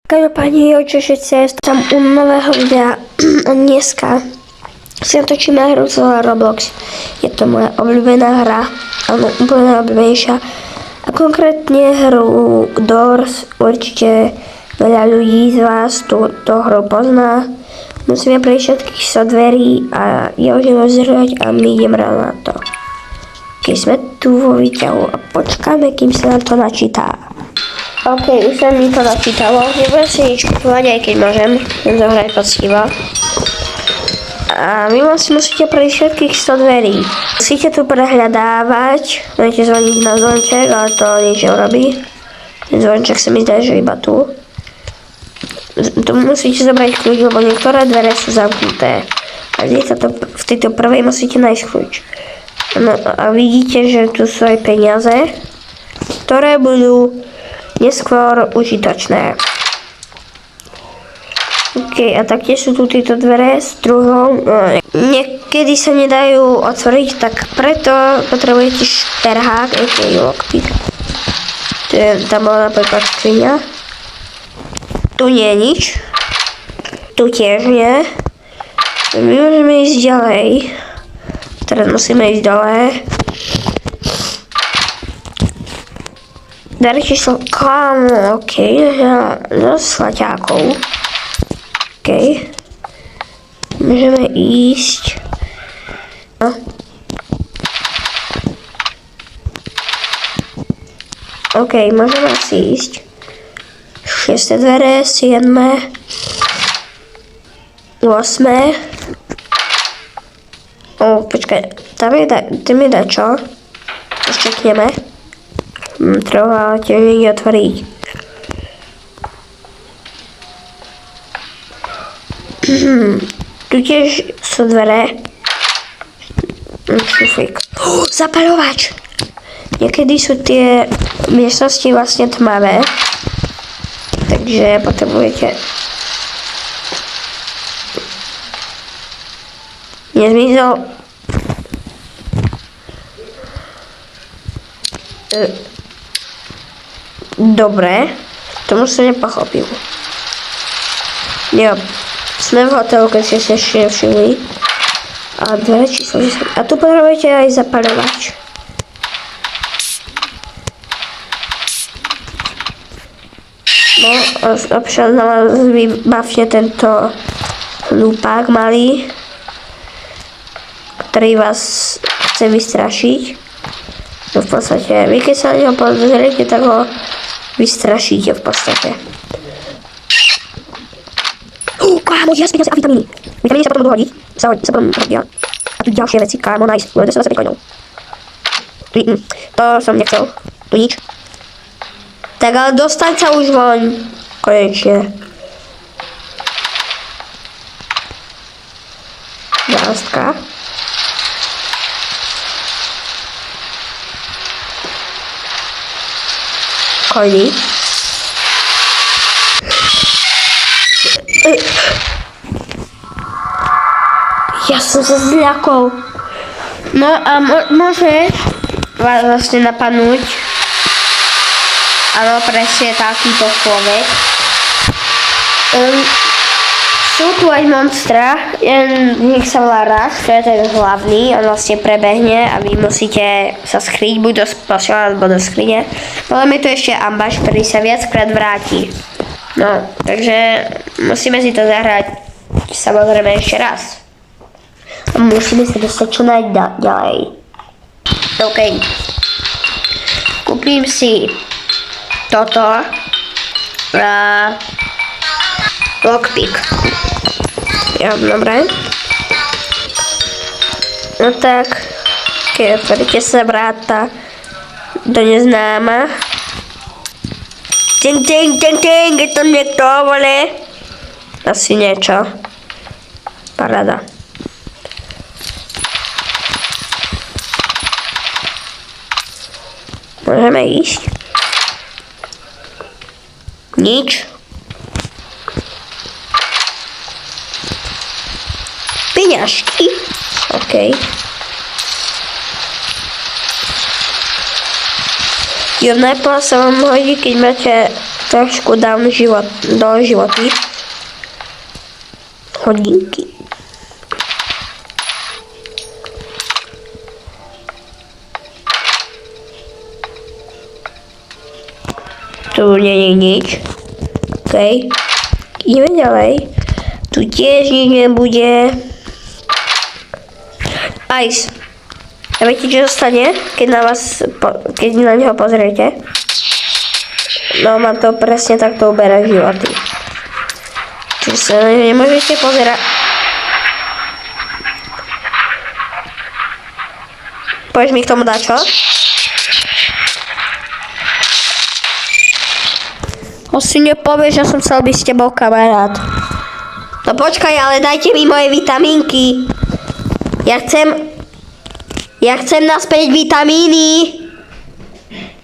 Každopádně určitě tam u nového videa a dneska si natočíme hru z Roblox. Je to moja obľúbená hra, áno, úplne najobľúbenejšia. A konkrétne hru Doors, určite veľa ľudí z vás túto hru pozná. Musíme prejsť všetkých 100 dverí a ja už idem zhrať a my ideme na to. Keď sme tu vo výťahu a počkáme, kým sa nám to načítá. OK, už sa mi to načítalo. Nebudem si nič kupovať, aj keď môžem. Len zohrať poctivo. A vy musíte prejsť všetkých 100 dverí. Musíte tu prehľadávať. Môžete zvoniť na zvonček, ale to nič neurobí. Ten zvonček sa mi zdá, že iba tu. Tu musíte zobrať kľúč, lebo niektoré dvere sú zamknuté. A v tejto prvej musíte nájsť kľúč. No a vidíte, že tu sú aj peniaze, ktoré budú neskôr užitočné. OK, a taktiež sú tu tieto dvere s druhou. Niekedy sa nedajú otvoriť, tak preto potrebujete šperhák, a.k.a. lockpick. Tam bola napríklad skriňa. Tu nie je nič. Tu tiež nie. My môžeme ísť ďalej. Teraz musíme ísť dole. Dary číslo, kámo, OK, no slaťákov. OK. Môžeme ísť. No. OK, môžeme asi ísť. 6. dvere, 7. 8. Počkaj, tam je dačo. Ešte čekneme. Treba tiež niekde otvoriť. Tu tiež sú dvere. Šuflík. Zapaľovač! Niekedy sú tie miestnosti vlastne tmavé. Takže potrebujete nezmizol. Dobre, tomu som nepochopil. Jo, sme v hotelu, keď ste sa ešte nevšimli. A dvere číslo 10. A tu potrebujete aj zapaľovač. No, občas na vás vybavte tento hlupák malý, ktorý vás chce vystrašiť. No v podstate, vy keď sa na neho pozriete, tak ho vystrašíte v podstate. Kámo, jasne, a vitamíny. Vitamíny sa potom budú hodiť, sa potom hodia. A tu ďalšie veci, kámo, nice. 220 coinov. To som nechcel. Tu nič. Tak ale dostaň sa už von. Konečne. 12. Coiny. Ja som sa zľakol. No a môže vás vlastne napadnúť. Áno, presne takýto človek. Sú tu aj monstra, nech sa volá Rush, to je ten hlavný, on vlastne prebehne a vy musíte sa skryť, buď do posiela, alebo do skrine. Potom je tu ešte ambaš, ktorý sa viackrát vráti. No, takže musíme si to zahrať samozrejme ešte raz. A musíme sa dostať čo najďalej. OK. Kúpim si toto lockpick. Jo, dobre. No tak, keď otvoríte sa vráta do neznáma. Ting, je to niekto, vole? Asi niečo. Paráda. Môžeme ísť. Nič. Peňažky. OK. Jedná sa vám hodí, keď máte trošku dám do životy. Hodinky. Tu nie je nič. OK. Ideme ďalej. Tu tiež nič nebude. Ice. A viete, čo zostane, keď na neho pozriete? No, mám to presne takto uberá životy. Čiže sa na neho nemôžete pozerať. Povieš mi k tomu dať čo? Si nepovieš, že som chcel byť s tebou kamarát. No počkaj, ale dajte mi moje vitamínky. Ja chcem naspäť vitamíny.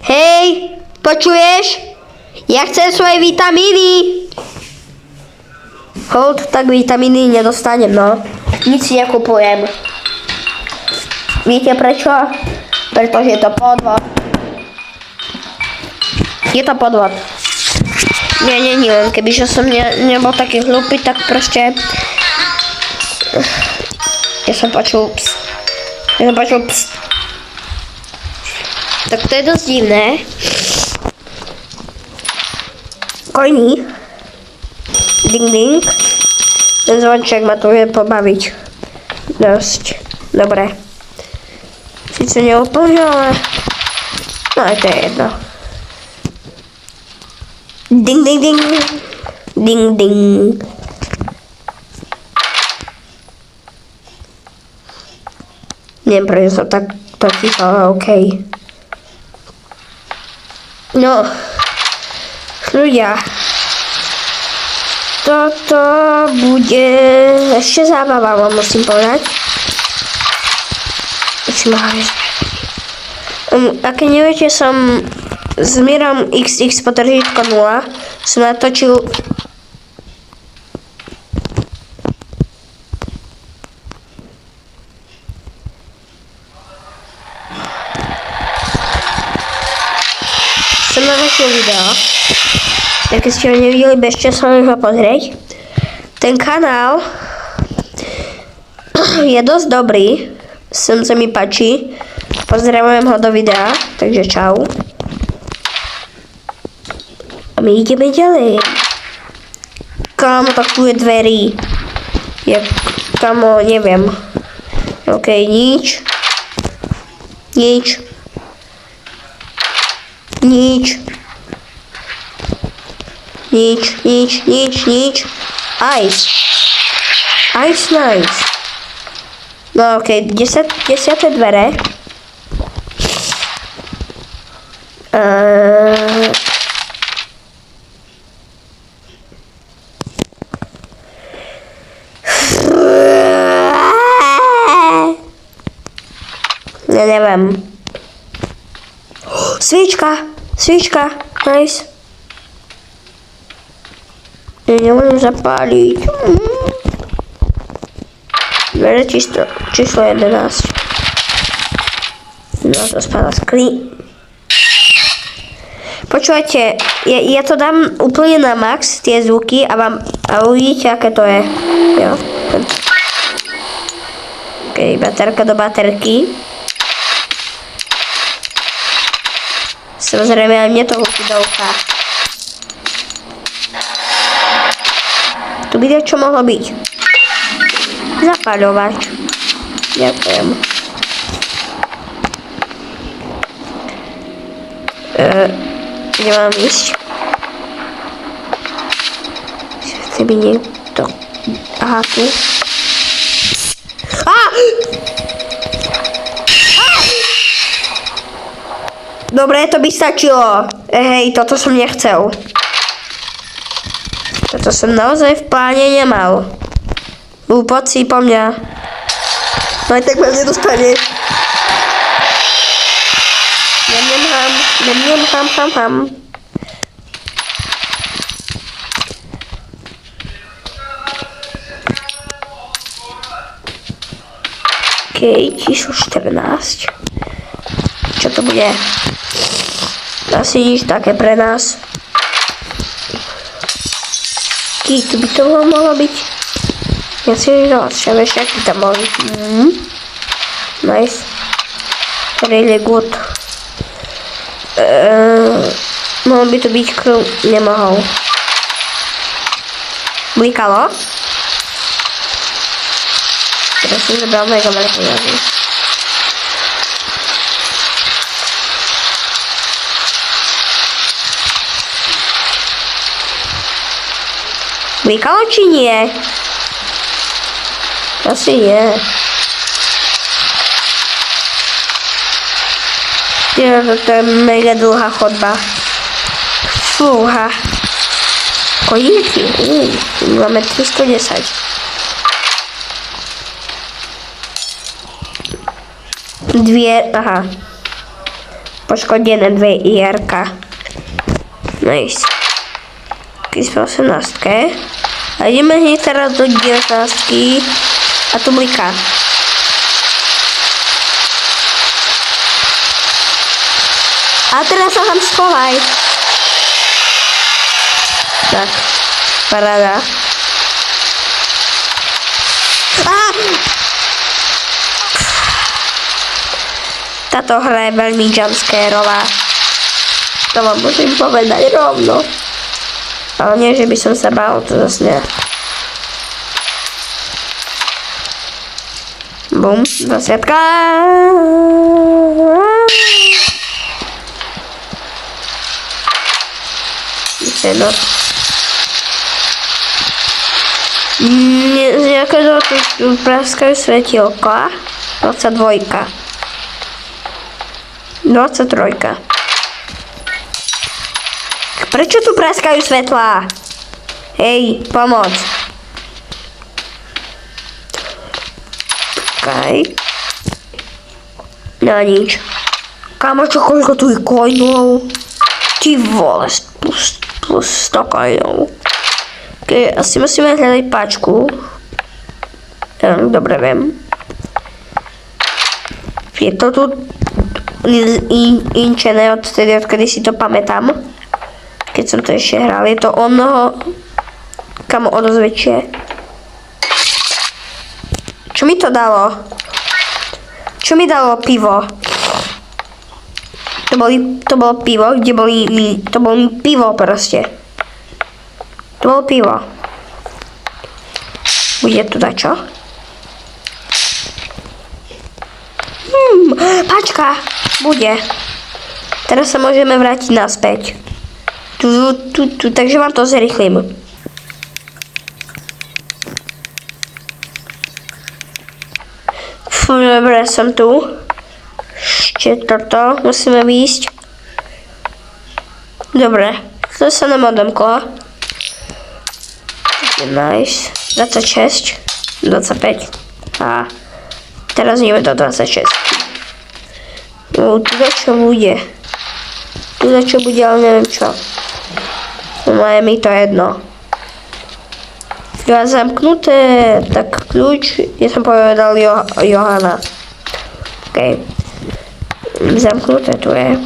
Hej, počuješ? Ja chcem svoje vitamíny. Hold, tak vitamíny nedostanem, no. Nic si nekupujem. Viete prečo? Pretože je to podvod. Je to podvod. Nie, kebyže som nebol taký hlupý, tak proste... Ja som počul ps. Tak to je dosť divné. Kojní. Ding ding. Ten zvonček ma tu vie pobaviť. Dosť. Dobre. Sice neúplne, ale... No aj to je jedno. Ding ding ding. Ding ding. Neviem, prečo som tak to chytal, ale okej. No. Ľudia. Toto bude ešte zábava, vám musím povedať. Ak neviete, som s Mirom XX_0 som natočil video. Tak keď ste ho nevideli, bežte sa ho pozrieť. Ten kanál je dosť dobrý, sa mi páči. Pozdravujem ho do videa, takže čau. A my ideme ďalej. Kamo, tak tu je dverí. Kamo, neviem. OK, nič. Nič. Nič. Nič, nič, nič, nič. Ice. Ice nice. No OK, 10 dvere. Ja neviem. Sviečka, sviečka, nice. Ja nemôžem zapáliť. Dvere číslo 11. No to spadá skli. Počúvajte, ja to dám úplne na max, tie zvuky a uvidíte, aké to je. Jo. OK, baterka do baterky. Samozrejme, aj mne to húpi do ucha. Tu by čo mohlo byť? Zapáľovač. Ďakujem. Kde mám ísť? Chce by niekto... Aha, tu. Dobre, to by stačilo. Hej, toto som nechcel. Toto som naozaj v pláne nemal. Poď si po mňa. No aj tak ma nedostane. Ham. OK, číslo 14. Čo to bude? Asi nič také pre nás. Tu by to mohlo byť. Ja si že vieš, aký tam mohol byť. Nice. Really good. Mohol by to byť nemohol. Blikalo? Teraz som zabral mega veľa peniazy. Blikalo či nie? Asi nie. To je mega dlhá chodba. Fúha. Kojíky. Máme 310. Aha. Poškodené 2 IR-ka. Nice. Keď sme 18. A ideme hneď teraz do 19. A tu bliká. A teraz sa tam schovaj. Tak. Paráda. Táto hra je veľmi jumpscareová. To vám musím povedať rovno. Ale nie, že by som sa bál, to zase nie. Bum, 20. No. Nejakého tu praskajú svetielka. 22. 23. Prečo tu praskajú svetlá? Hej, pomoc. Okej. No nič. Kamočo, koľko tu je coinov? Ty vole, plus 100 coinov. Okay, asi musíme hľadať páčku. Dobre, viem. Je to tu inčené odkedy si to pamätám. Keď som to ešte hral. Je to onoho kam o dosť väčšie. Čo mi to dalo? Čo mi dalo pivo? To bolo pivo, kde to bolo pivo proste. To bolo pivo. Bude tu dačo? Pačka, bude. Teraz sa môžeme vrátiť naspäť. Takže vám to zrýchlim. Dobre, som tu. Ešte toto musíme výjsť. Dobre, to sa nám odemklo. Nice. 26, 25. A teraz ideme do 26. Tu čo bude. Tu čo bude, ale neviem čo. No je mi to jedno. Ja zamknuté, tak kľúč, ja som povedal Johana. OK. Zamknuté tu je.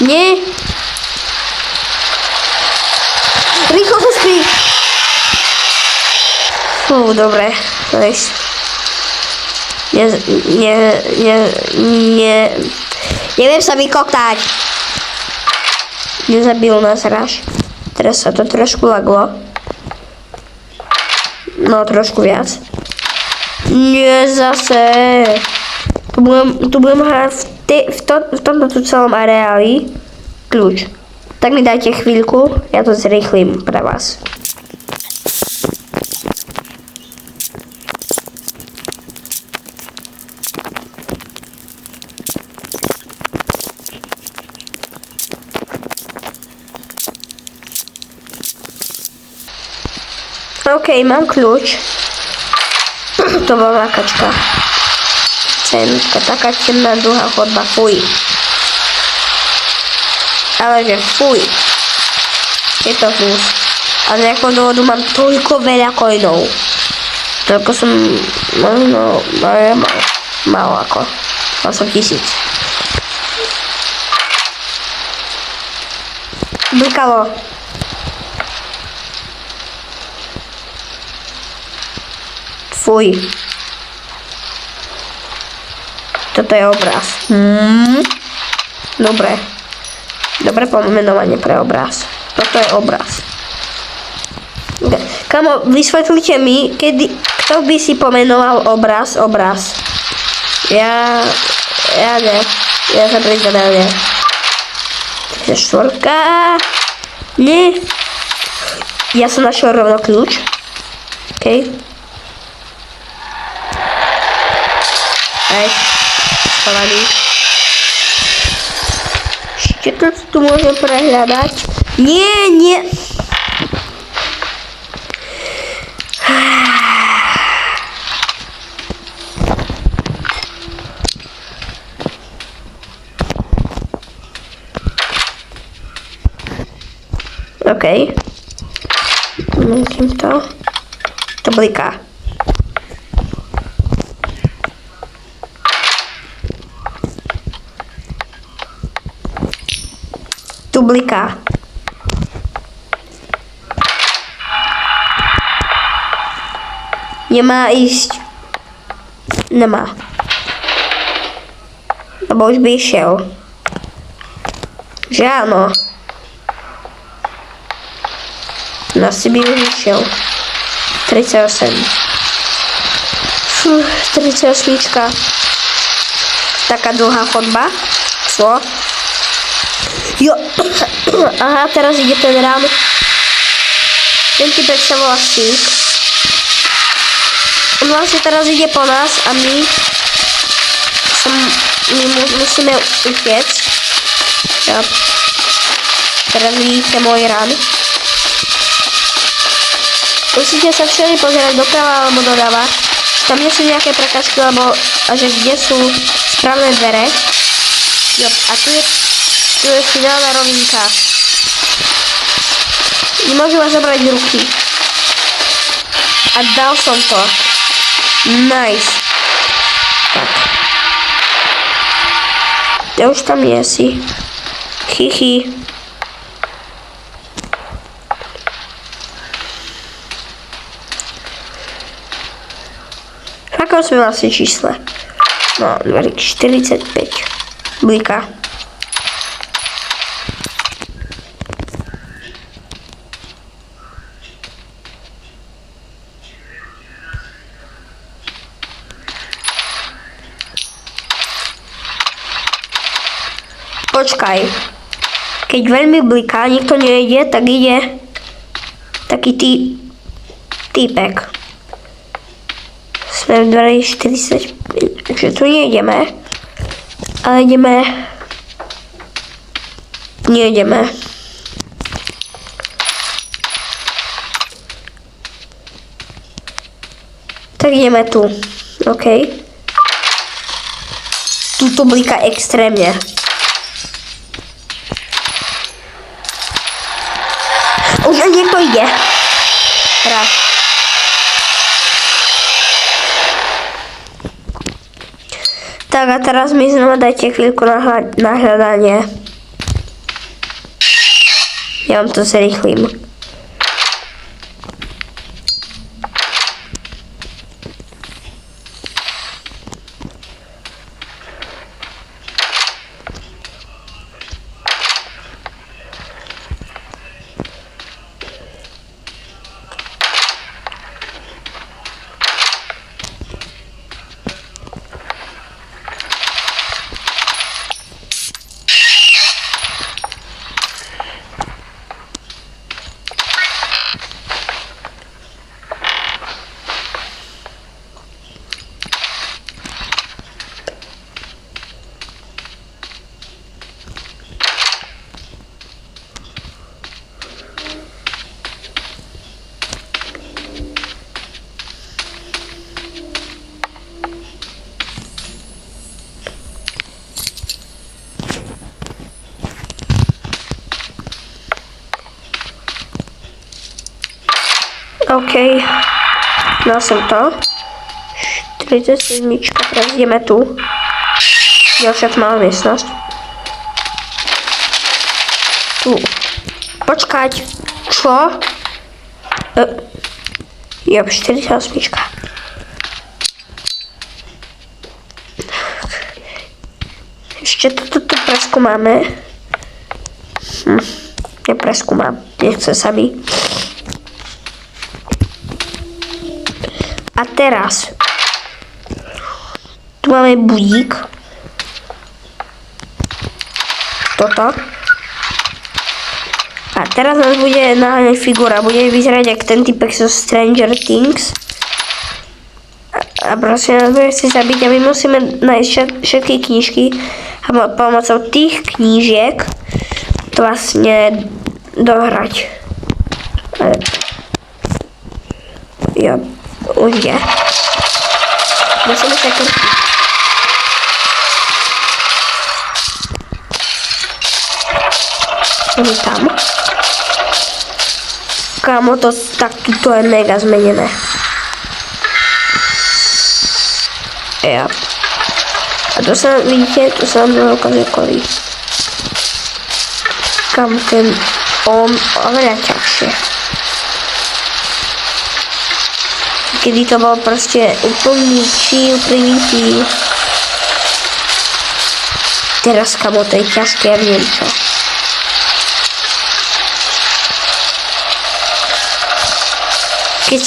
Nie. Rýchlo sa skry. Dobre, nice. Neviem sa vykoktať. Nezabil nás Raš. Teraz sa to trošku laglo. No, trošku viac. Nie, zase. Tu budem hrať v tomto tu celom areáli. Kľúč. Tak mi dajte chvíľku, ja to zrýchlim pre vás. OK, mám kľúč. To bola kačka. Cenuška, taká temná, dlhá chodba, fuj. Ale že fuj. Je to plus. A z nejakého dôvodu mám toľko veľa coinov. Toľko som, mal ako. Mal som 1000. Blikalo. Fuj. Toto je obraz. Dobre. Dobre pomenovanie pre obraz. Toto je obraz. Kamo, vysvetlite mi, kto by si pomenoval obraz? Ja ne. Ja sa priznám, ja ne. 4. Nie. Ja som našiel rovno kľúč. OK. Aj. Schovaný. Ešte to tu môžem prehľadať. Nie. OK. Musím to. To bliká. Tu bliká. Nemá ísť. Nemá. Lebo už by išiel. Že áno. Asi by už išiel. 38. 38. Taká dlhá chodba. Čo? Jo. Aha, teraz ide ten rám. Ten typek sa volá Stík. On vlastne teraz ide po nás a my musíme utiec. Ja. Teraz vidíte môj rán. Musíte sa všeli pozerať doprava alebo doľava. Tam nie sú nejaké prekažky, alebo že kde sú správne dvere. Jo, a tu je finálna rovinka. Nemôžu vás zobrať ruky. A dal som to. Nice. Tak. Ja už tam nie si. Chichy. Ako sme vlastne čísle? No, 45. Blíka. Počkaj. Keď veľmi bliká, nikto nejde, tak ide taký týpek. Sme v 45, takže tu nejdeme. Ale nejdeme. Tak ideme tu. OK. Tuto bliká extrémne. Už niekto ide. Raz. Tak a teraz mi znova dajte chvíľku na hľadanie. Ja vám to zrýchlím. OK, dal som to. 47, teraz ideme tu. Ďalšia tmavá miestnosť. Tu. Počkať. Čo? Jo, 48. Ešte toto preskúmame. Nepreskúmam. Nechce sa mi. A teraz. Tu máme budík. Toto. A teraz nás bude naháňať figura. Bude vyzerať jak ten typek zo Stranger Things. A prosím nás bude chcieť zabiť a my musíme nájsť všetky knižky a pomocou tých knížiek to vlastne dohrať. Jo, už je. Musíme sa krtiť. Oni tam. Kámo, to je mega zmenené. Ja. A to sa, vidíte, tu sa nám ukazuje kolí. Kam ten oveľa ťažšie. Kedy to bol proste úplný chill, primitív. Teraz, kamo, to je ťažké, ja neviem čo. Keď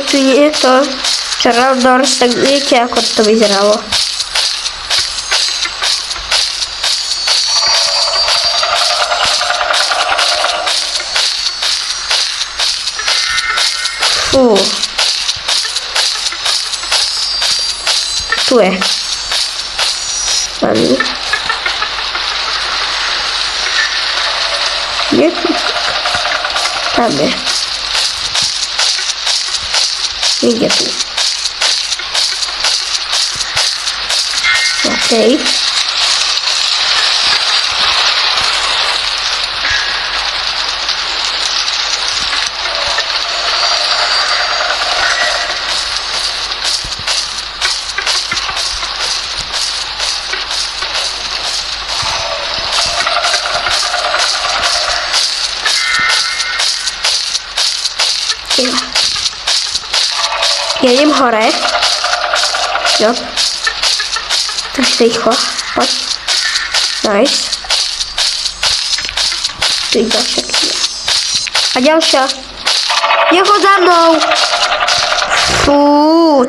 tu nie je to Charaldors, tak viete, ako to vyzeralo. Fú. Tu je. Mami. Je tu? Tam je. Niekde tu. Okej. Ja idem hore. Jo. Tak rýchlo. Poď. Nice. Tu je ďalšia kniha. A ďalšia. Jeho za mnou. Fú,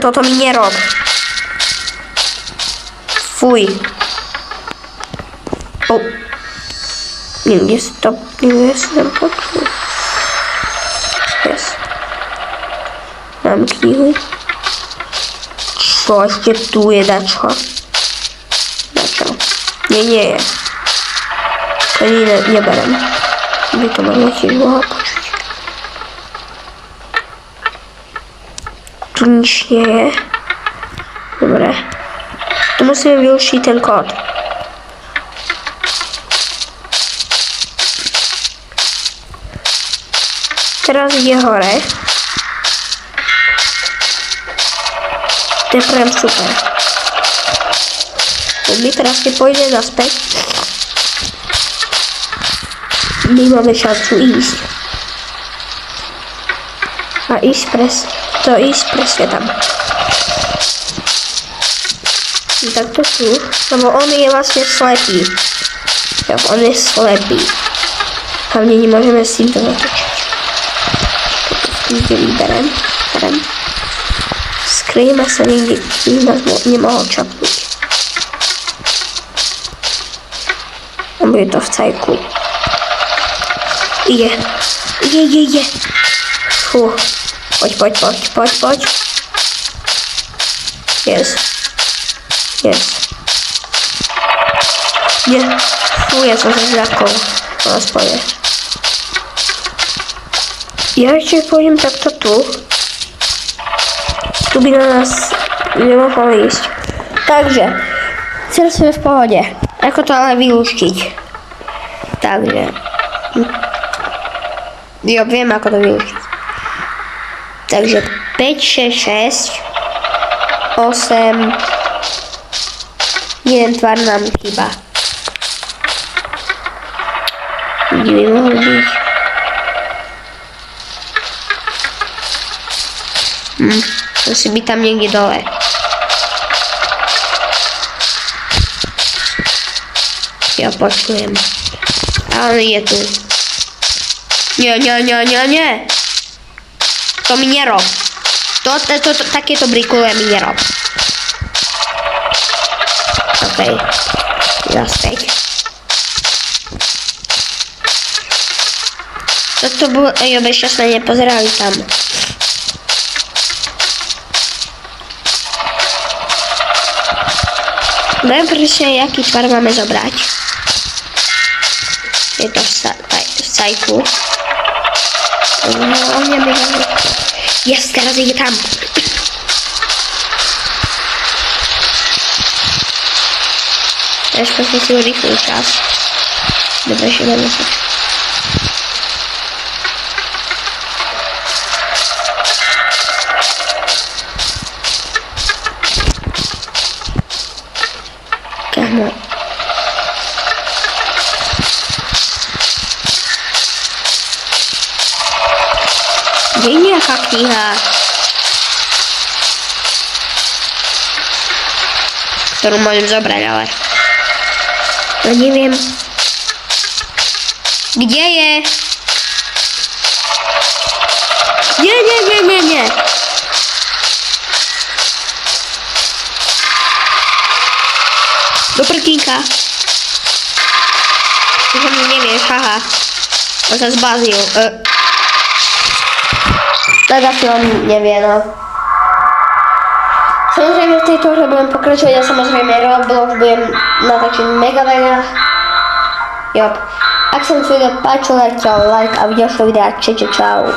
toto mi nerob. Fuj. Niekde sa tam počul. Yes. Mám knihu. Čo ešte tu je dačo? Dačo. Nie je. To neberem. By to možno tiež mohla počuť. Tu nič nie je. Dobre. Tu musíme využiť ten kód. Teraz ide hore. To je prям super. My teraz keď pôjde naspäť, my máme šancu ísť. A ísť presne tam. Tak to tu, lebo on je vlastne slepý. On je slepý. Hlavne nemôžeme s týmto natočiť. Kde vyberem. Skryjeme sa niekde, nás nemohol čapnúť. A bude to v cajku. Je. Fú. Poď. Yes. Nie. Fú, ja som sa zľakol. Vás povie. Ja ešte pôjdem takto tu. Tu by na nás nemohol ísť. Takže, celé sme v pohode. Ako to ale vyluštiť? Takže. Jo, viem ako to vyluštiť. Takže 5, 6, 6, 8, jeden tvar nám chýba. Kde by mohli byť? Musí byť tam niekde dole. Ja počujem. Ale je tu. Nie. To mi nerob. Takéto brikule mi nerob. Okej. Zaspäť. Toto bolo... ešte sme nepozerali tam. Viem presne, aký tvar máme zobrať. Je to v sajtu. Yes, teraz ide tam. Teraz sme si urýchli čas. Dobre, že máme sa. Kámo. Kde je nejaká kniha, ktorú môžem zobrať, ale no neviem. Kde je? Nie. Do prkínka. Ty sa mi nevieš, haha. On sa zbázil. Tak asi on nevie, no. Samozrejme v tejto hre budem pokračovať a samozrejme Roblox budem natáčať mega veľa. Jop. Ak sa mi video páčilo, dajte like a videa videa. Čau.